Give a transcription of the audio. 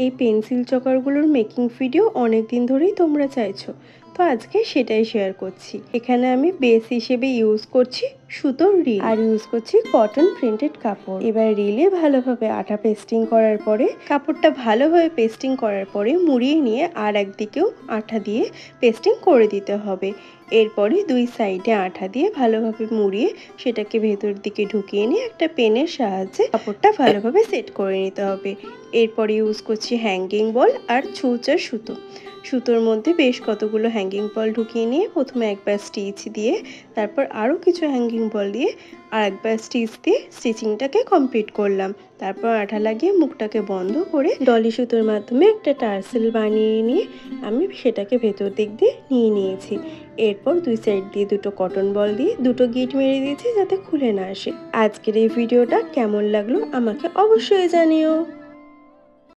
এই pencil চকারগুলোর making video অনেক দিন ধরেই তোমরা চাইছো, তো আজকে সেটাই শেয়ার করছি। এখানে আমি বেস হিসেবে ইউজ করছি সুতোর রিল আর ইউজ করছি কটন প্রিন্টেড কাপড়। এবার রিলে ভালোভাবে আঠা পেস্টিং করার পরে কাপড়টা ভালোভাবে পেস্টিং করার পরে মুড়িয়ে নিয়ে আর একদিকেও আঠা দিয়ে পেস্টিং করে দিতে হবে। এরপরে দুই সাইডে আঠা দিয়ে ভালোভাবে মুড়িয়ে সেটাকে ভেতর দিকে ঢুকিয়ে নিয়ে একটা পেনের সাহায্যে কাপড়টা ভালোভাবে সেট করে নিতে হবে। এরপরে ইউজ করছি হ্যাঙ্গিং বল আর ছুঁচার সুতোর মধ্যে বেশ কতগুলো হ্যাঙ্গিং বল ঢুকিয়ে নিয়ে প্রথমে একবার স্টিচ দিয়ে তারপর আরও কিছু হ্যাঙ্গিং বল দিয়ে আর একবার স্টিচ দিয়ে স্টিচিংটাকে কমপ্লিট করলাম। তারপর আঠা লাগিয়ে মুখটাকে বন্ধ করে ডলি সুতোর মাধ্যমে একটা টার্সেল বানিয়ে নিয়ে আমি সেটাকে ভেতর দিক দিয়ে নিয়ে নিয়েছি। এরপর দুই সাইড দিয়ে দুটো কটন বল দিয়ে দুটো গিট মেরে দিয়েছি যাতে খুলে না আসে। আজকের এই ভিডিওটা কেমন লাগলো আমাকে অবশ্যই জানিও।